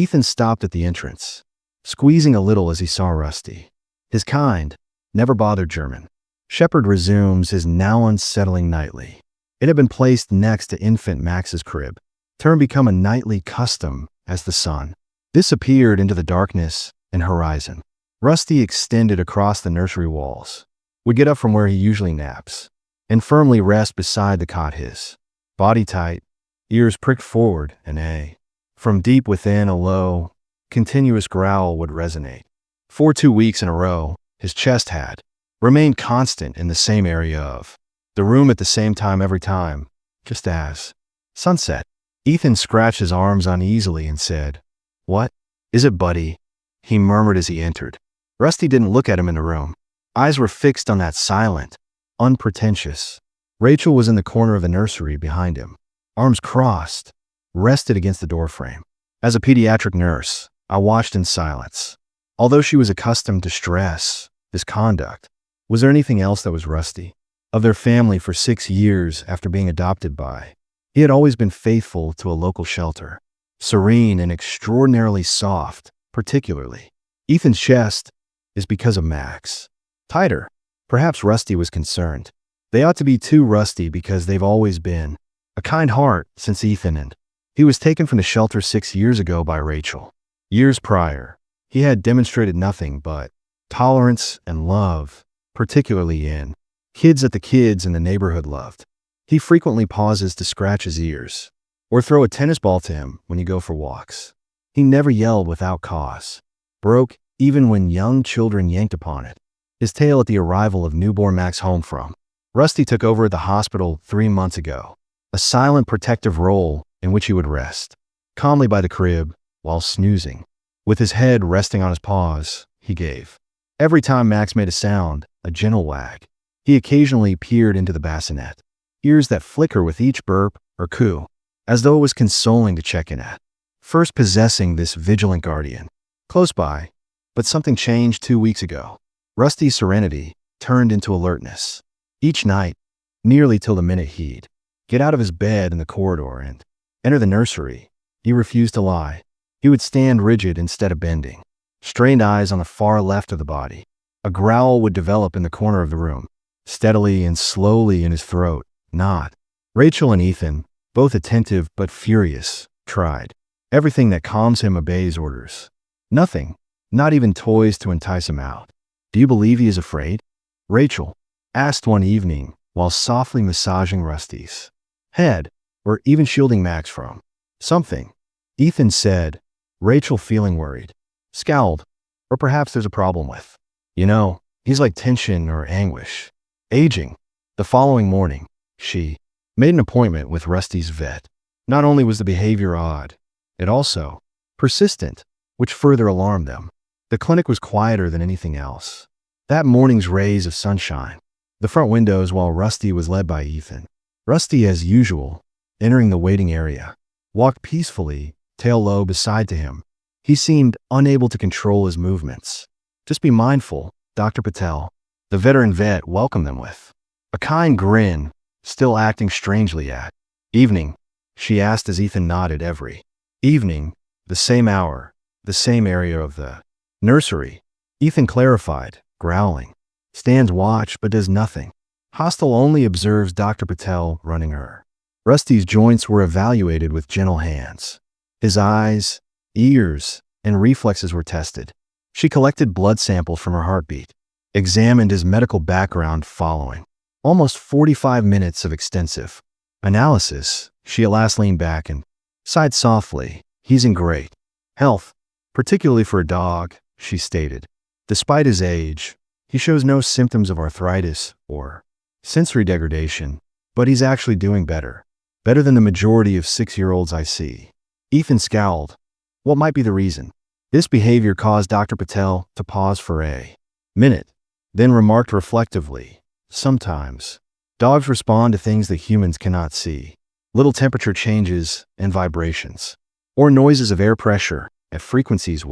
Ethan stopped at the entrance, squeezing a little as he saw Rusty. His kind, never bothered German shepherd resumes his now unsettling nightly. It had been placed next to infant Max's crib, turned become a nightly custom as the sun disappeared into the darkness and horizon. Rusty extended across the nursery walls, would get up from where he usually naps, and firmly rest beside the cot, his body tight, ears pricked forward, and from deep within a low, continuous growl would resonate. For 2 weeks in a row, his chest had remained constant in the same area of the room at the same time every time, just as sunset. Ethan scratched his arms uneasily and said, "What is it, buddy?" he murmured as he entered. Rusty didn't look at him in the room. Eyes were fixed on that silent, unpretentious. Rachel was in the corner of the nursery behind him, arms crossed, rested against the doorframe. As a pediatric nurse, I watched in silence. Although she was accustomed to stress, this conduct, was there anything else that was Rusty? Of their family for 6 years after being adopted by, he had always been faithful to a local shelter, serene and extraordinarily soft, particularly. Ethan's chest is because of Max. Tighter. Perhaps Rusty was concerned. They ought to be too rusty because they've always been a kind heart since Ethan, and he was taken from the shelter 6 years ago by Rachel. Years prior, he had demonstrated nothing but tolerance and love, particularly in kids that the kids in the neighborhood loved. He frequently pauses to scratch his ears or throw a tennis ball to him when you go for walks. He never yelled without cause, broke even when young children yanked upon it. His tale at the arrival of newborn Max home from Rusty took over at the hospital 3 months ago, a silent protective role in which he would rest calmly by the crib while snoozing, with his head resting on his paws. He gave every time Max made a sound, a gentle wag. He occasionally peered into the bassinet, ears that flicker with each burp or coo, as though it was consoling to check in at. First possessing this vigilant guardian, close by, but something changed 2 weeks ago. Rusty's serenity turned into alertness. Each night, nearly till the minute he'd get out of his bed in the corridor and enter the nursery, he refused to lie. He would stand rigid instead of bending, strained eyes on the far left of the body. A growl would develop in the corner of the room, steadily and slowly in his throat. Not. Rachel and Ethan, both attentive but furious, tried. Everything that calms him obeys orders. Nothing, not even toys to entice him out. "Do you believe he is afraid?" Rachel asked one evening while softly massaging Rusty's head, or even shielding Max from something. Ethan said, Rachel, feeling worried, scowled. "Or perhaps there's a problem with, he's like tension or anguish. Aging." The following morning, she made an appointment with Rusty's vet. Not only was the behavior odd, it also persistent, which further alarmed them. The clinic was quieter than anything else. That morning's rays of sunshine, the front windows, while Rusty was led by Ethan. Rusty, as usual, entering the waiting area, walked peacefully, tail low beside to him. He seemed unable to control his movements. "Just be mindful, Dr. Patel," the veteran vet welcomed them with a kind grin, still acting strangely at evening, she asked as Ethan nodded. Every evening, the same hour, the same area of the nursery. Ethan clarified, growling. "Stands watch but does nothing. Hostile only observes Dr. Patel running her." Rusty's joints were evaluated with gentle hands. His eyes, ears, and reflexes were tested. She collected blood samples from her heartbeat, examined his medical background following almost 45 minutes of extensive analysis. She at last leaned back and sighed softly. "He's in great health, particularly for a dog," she stated. "Despite his age, he shows no symptoms of arthritis or sensory degradation, but he's actually doing better than the majority of 6-year-olds I see." Ethan scowled. What might be the reason? This behavior caused Dr. Patel to pause for a minute, then remarked reflectively, "Sometimes dogs respond to things that humans cannot see. Little temperature changes and vibrations, or noises of air pressure at frequencies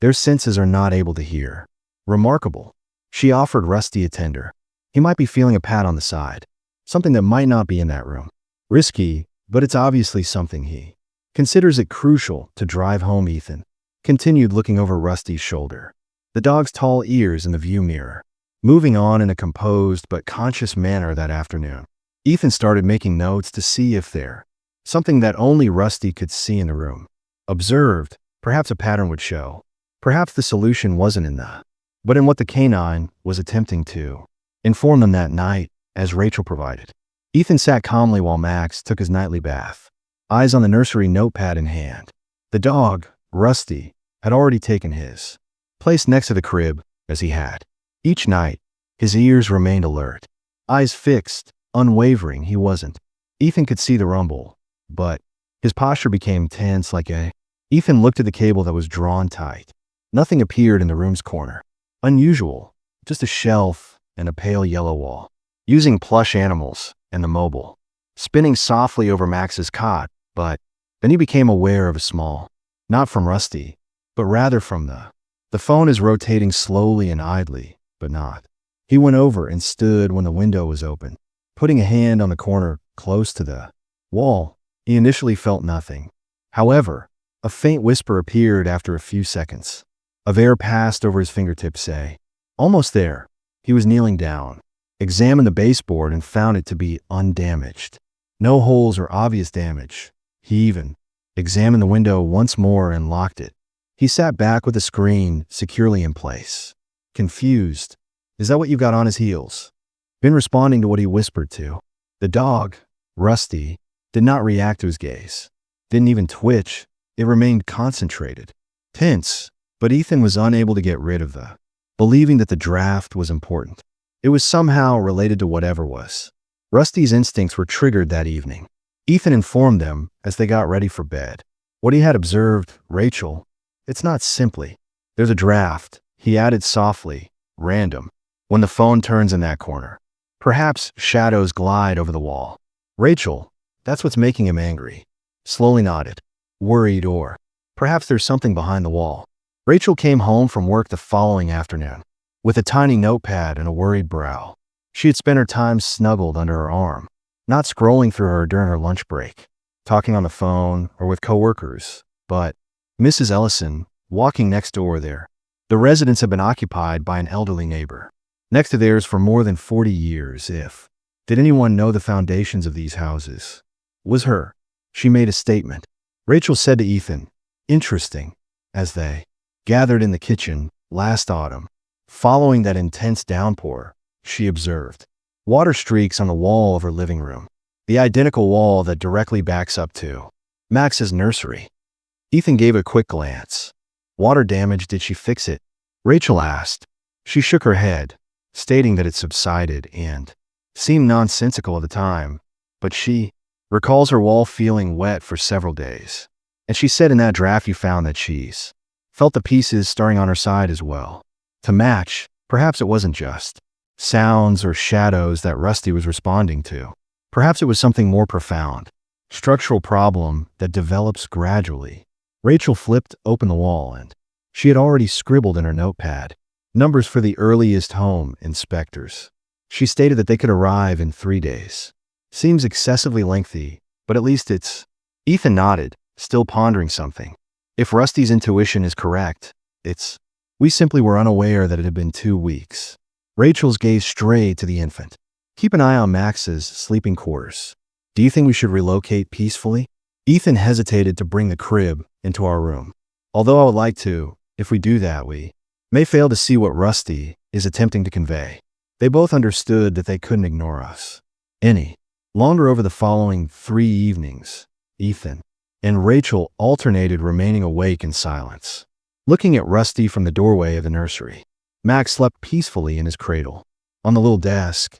their senses are not able to hear." Remarkable. She offered Rusty a tender. He might be feeling a pat on the side, something that might not be in that room. Risky, but it's obviously something he considers it crucial to drive home. Ethan continued looking over Rusty's shoulder, the dog's tall ears in the view mirror. Moving on in a composed but conscious manner that afternoon, Ethan started making notes to see if there something that only Rusty could see in the room. Observed, perhaps a pattern would show. Perhaps the solution wasn't in but in what the canine was attempting to inform them that night, as Rachel provided. Ethan sat calmly while Max took his nightly bath, eyes on the nursery notepad in hand. The dog, Rusty, had already taken his place next to the crib, as he had. Each night, his ears remained alert, eyes fixed, unwavering. He wasn't. Ethan could see the rumble, but his posture became tense like a... Ethan looked at the cable that was drawn tight. Nothing appeared in the room's corner. Unusual, just a shelf and a pale yellow wall. Using plush animals and the mobile, spinning softly over Max's cot, but then he became aware of a small, not from Rusty, but rather from the phone is rotating slowly and idly, but not. He went over and stood when the window was open, putting a hand on the corner close to the wall. He initially felt nothing. However, a faint whisper appeared after a few seconds. Of air passed over his fingertips, almost there. He was kneeling down, examined the baseboard and found it to be undamaged. No holes or obvious damage. He even examined the window once more and locked it. He sat back with the screen securely in place. Confused. Is that what you got on his heels? Been responding to what he whispered to. The dog, Rusty, did not react to his gaze. Didn't even twitch. It remained concentrated, tense, but Ethan was unable to get rid of believing that the draft was important. It was somehow related to whatever was. Rusty's instincts were triggered that evening. Ethan informed them as they got ready for bed. What he had observed, Rachel, it's not simply, there's a draft, he added softly, random, when the phone turns in that corner. Perhaps shadows glide over the wall. Rachel, that's what's making him angry. Slowly nodded, worried, or perhaps there's something behind the wall. Rachel came home from work the following afternoon with a tiny notepad and a worried brow. She had spent her time snuggled under her arm, not scrolling through her during her lunch break, talking on the phone or with coworkers, but Mrs. Ellison, walking next door there. The residence had been occupied by an elderly neighbor, next to theirs for more than 40 years. Did anyone know the foundations of these houses? Was her. She made a statement. Rachel said to Ethan, interesting, as they gathered in the kitchen last autumn. Following that intense downpour, she observed water streaks on the wall of her living room, the identical wall that directly backs up to Max's nursery. Ethan gave a quick glance. Water damage, did she fix it? Rachel asked. She shook her head, stating that it subsided and seemed nonsensical at the time, but she recalls her wall feeling wet for several days. And she said in that draft you found that she's felt the pieces starting on her side as well. To match, perhaps it wasn't just sounds or shadows that Rusty was responding to. Perhaps it was something more profound, structural problem that develops gradually. Rachel flipped open the wall and she had already scribbled in her notepad numbers for the earliest home inspectors. She stated that they could arrive in 3 days. Seems excessively lengthy, but at least it's... Ethan nodded, still pondering something. If Rusty's intuition is correct, it's... We simply were unaware that it had been 2 weeks. Rachel's gaze strayed to the infant. Keep an eye on Max's sleeping quarters. Do you think we should relocate peacefully? Ethan hesitated to bring the crib into our room. Although I would like to, if we do that, we may fail to see what Rusty is attempting to convey. They both understood that they couldn't ignore us any longer. Over the following 3 evenings, Ethan and Rachel alternated remaining awake in silence, looking at Rusty from the doorway of the nursery. Max slept peacefully in his cradle. On the little desk,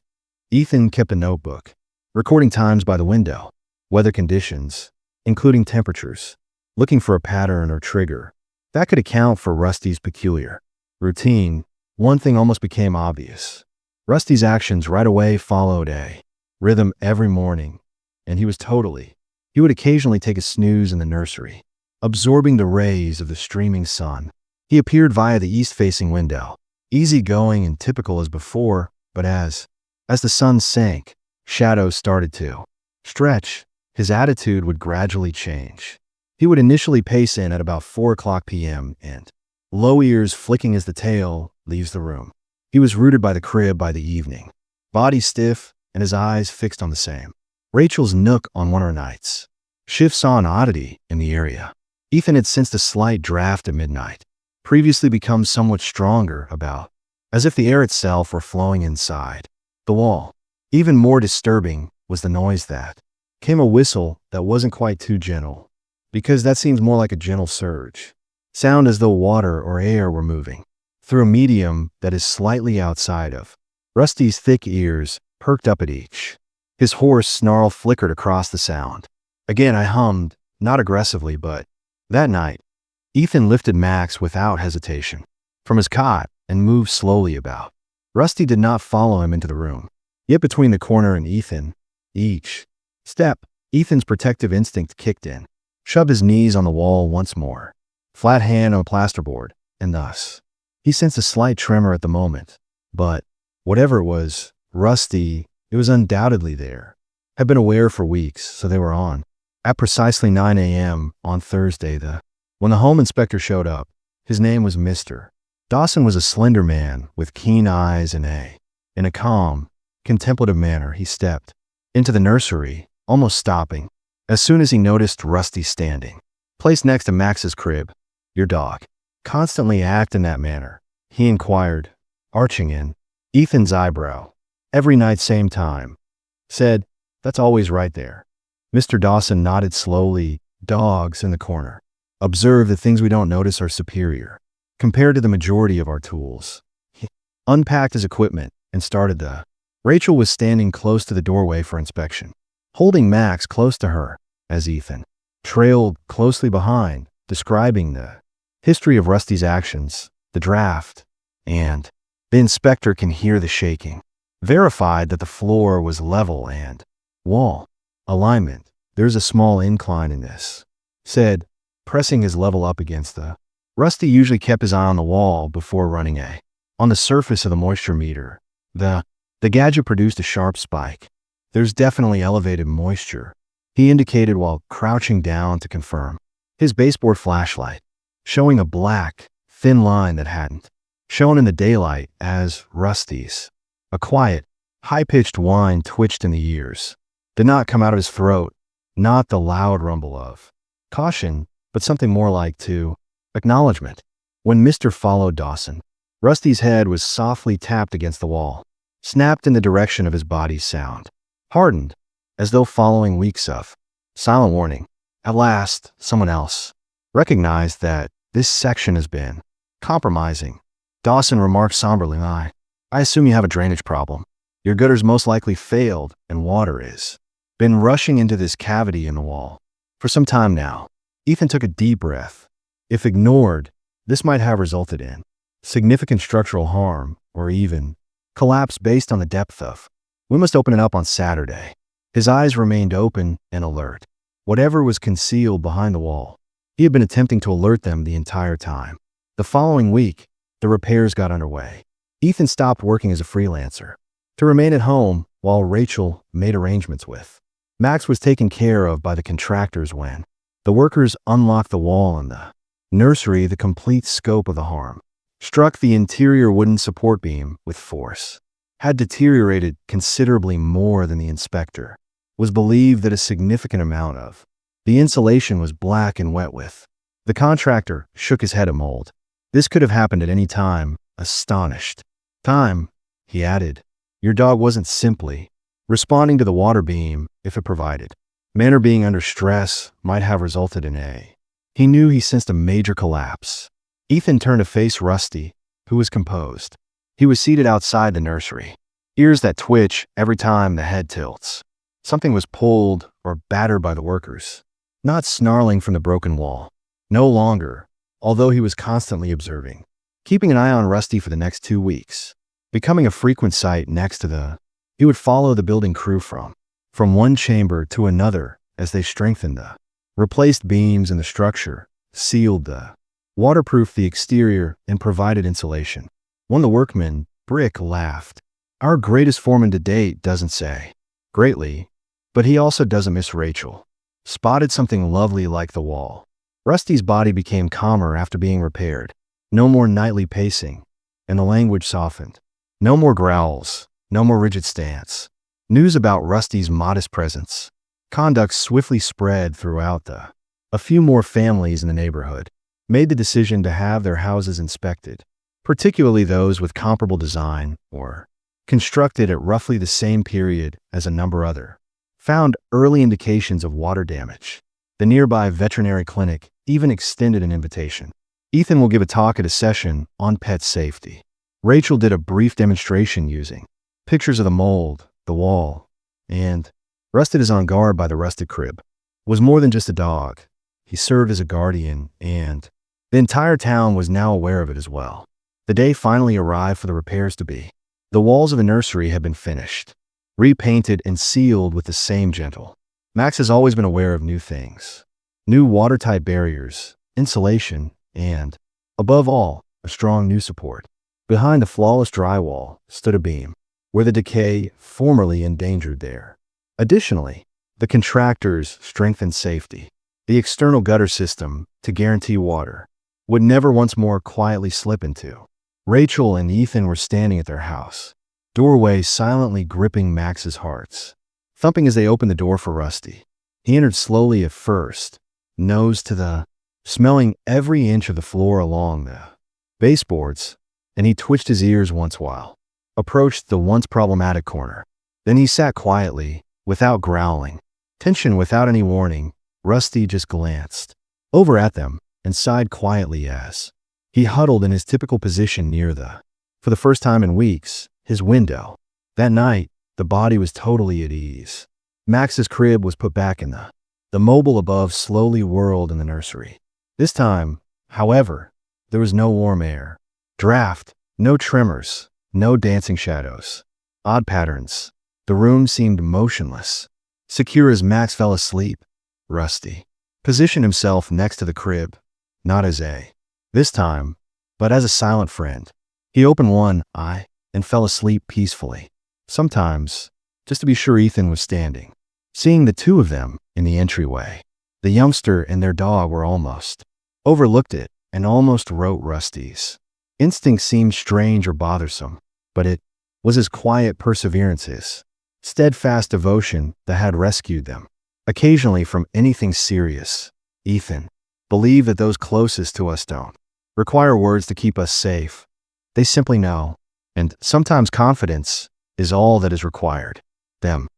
Ethan kept a notebook, recording times by the window, weather conditions, including temperatures, looking for a pattern or trigger that could account for Rusty's peculiar routine. One thing almost became obvious. Rusty's actions right away followed a rhythm every morning, and he would occasionally take a snooze in the nursery, absorbing the rays of the streaming sun. He appeared via the east-facing window, easygoing and typical as before, but as the sun sank, shadows started to stretch. His attitude would gradually change. He would initially pace in at about 4 p.m. and, low ears flicking as the tail leaves the room. He was rooted by the crib by the evening, body stiff and his eyes fixed on the same. Rachel's nook on one of her nights. Schiff saw an oddity in the area. Ethan had sensed a slight draft at midnight, previously become somewhat stronger about, as if the air itself were flowing inside the wall. Even more disturbing was the noise that came, a whistle that wasn't quite too gentle, because that seems more like a gentle surge. Sound as though water or air were moving through a medium that is slightly outside of. Rusty's thick ears perked up at each. His hoarse snarl flickered across the sound. Again I hummed, not aggressively, but that night, Ethan lifted Max without hesitation from his cot and moved slowly about. Rusty did not follow him into the room. Yet between the corner and Ethan, each step, Ethan's protective instinct kicked in, shoved his knees on the wall once more, flat hand on a plasterboard, and thus, he sensed a slight tremor at the moment. But whatever it was, Rusty, it was undoubtedly there, had been aware for weeks, so they were on. At precisely 9 a.m. on Thursday, when the home inspector showed up, his name was Mr. Dawson was a slender man with keen eyes and in a calm, contemplative manner, he stepped into the nursery, almost stopping, as soon as he noticed Rusty standing, placed next to Max's crib. "Your dog constantly act in that manner?" he inquired, arching in Ethan's eyebrow. "Every night, same time." Said, "That's always right there." Mr. Dawson nodded slowly. "Dogs in the corner observe that things we don't notice are superior compared to the majority of our tools." He unpacked his equipment and started the. Rachel was standing close to the doorway for inspection, holding Max close to her as Ethan trailed closely behind, describing the history of Rusty's actions, the draft, and the inspector can hear the shaking. Verified that the floor was level and wall alignment. "There's a small incline in this," said, pressing his level up against the. Rusty usually kept his eye on the wall before running on the surface of the moisture meter. The gadget produced a sharp spike. "There's definitely elevated moisture," he indicated while crouching down to confirm. His baseboard flashlight, showing a black, thin line that hadn't shown in the daylight as Rusty's. A quiet, high-pitched whine twitched in the ears. Did not come out of his throat, not the loud rumble of caution, but something more like acknowledgement. When Mr. followed Dawson, Rusty's head was softly tapped against the wall, snapped in the direction of his body's sound, hardened, as though following weeks of silent warning. At last, someone else recognized that this section has been compromising. Dawson remarked somberly, I assume you have a drainage problem. Your gutters most likely failed and water is been rushing into this cavity in the wall for some time now." Ethan took a deep breath. If ignored, this might have resulted in significant structural harm or even collapse based on the depth of. "We must open it up on Saturday." His eyes remained open and alert. Whatever was concealed behind the wall, he had been attempting to alert them the entire time. The following week, the repairs got underway. Ethan stopped working as a freelancer to remain at home while Rachel made arrangements with. Max was taken care of by the contractors when the workers unlocked the wall in the nursery. The complete scope of the harm struck the interior wooden support beam with force, had deteriorated considerably more than the inspector was believed that a significant amount of the insulation was black and wet with. The contractor shook his head at mold. This could have happened at any time, astonished. Time, he added. Your dog wasn't simply responding to the water beam if it provided. Manner being under stress might have resulted in a. He knew he sensed a major collapse. Ethan turned to face Rusty, who was composed. He was seated outside the nursery, ears that twitch every time the head tilts. Something was pulled or battered by the workers, not snarling from the broken wall. No longer, although he was constantly observing, keeping an eye on Rusty for the next 2 weeks, becoming a frequent sight next to the. He would follow the building crew from one chamber to another as they strengthened the replaced beams in the structure, sealed the waterproofed the exterior, and provided insulation. One of the workmen, Brick, laughed. Our greatest foreman to date doesn't say greatly, but he also doesn't miss Rachel. spotted something lovely like the wall. Rusty's body became calmer after being repaired. No more nightly pacing, and the language softened. No more growls, no more rigid stance. News about Rusty's modest presence. Conduct swiftly spread throughout A few more families in the neighborhood made the decision to have their houses inspected, particularly those with comparable design or constructed at roughly the same period as a number other. Found early indications of water damage. The nearby veterinary clinic even extended an invitation. Ethan will give a talk at a session on pet safety. Rachel did a brief demonstration using pictures of the mold, the wall, and Rusted is on guard by the rusted crib. Was more than just a dog. He served as a guardian, and the entire town was now aware of it as well. The day finally arrived for the repairs to be. The walls of the nursery had been finished, repainted and sealed with the same gentle. Max has always been aware of new things. New watertight barriers, insulation, and, above all, a strong new support. Behind the flawless drywall stood a beam, where the decay formerly endangered there. Additionally, the contractors strengthened safety. The external gutter system, to guarantee water, would never once more quietly slip into. Rachel and Ethan were standing at their house, doorway silently gripping Max's hearts, thumping as they opened the door for Rusty. He entered slowly at first, nose to smelling every inch of the floor along the baseboards, and he twitched his ears once while approached the once problematic corner. Then he sat quietly, without growling. Tension without any warning. Rusty just glanced over at them and sighed quietly as he huddled in his typical position near for the first time in weeks, his window. That night, the body was totally at ease. Max's crib was put back in the mobile above slowly whirled in the nursery. This time, however, there was no warm air. Draft, no tremors, no dancing shadows. Odd patterns. The room seemed motionless. Secure as Max fell asleep, Rusty positioned himself next to the crib, not as this time, but as a silent friend. He opened one eye and fell asleep peacefully. Sometimes, just to be sure Ethan was standing, seeing the two of them in the entryway. The youngster and their dog were almost overlooked it and almost wrote Rusty's instinct seemed strange or bothersome, but it was his quiet perseverances, steadfast devotion that had rescued them, occasionally from anything serious. Ethan believed that those closest to us don't require words to keep us safe. They simply know, and sometimes confidence is all that is required. Them.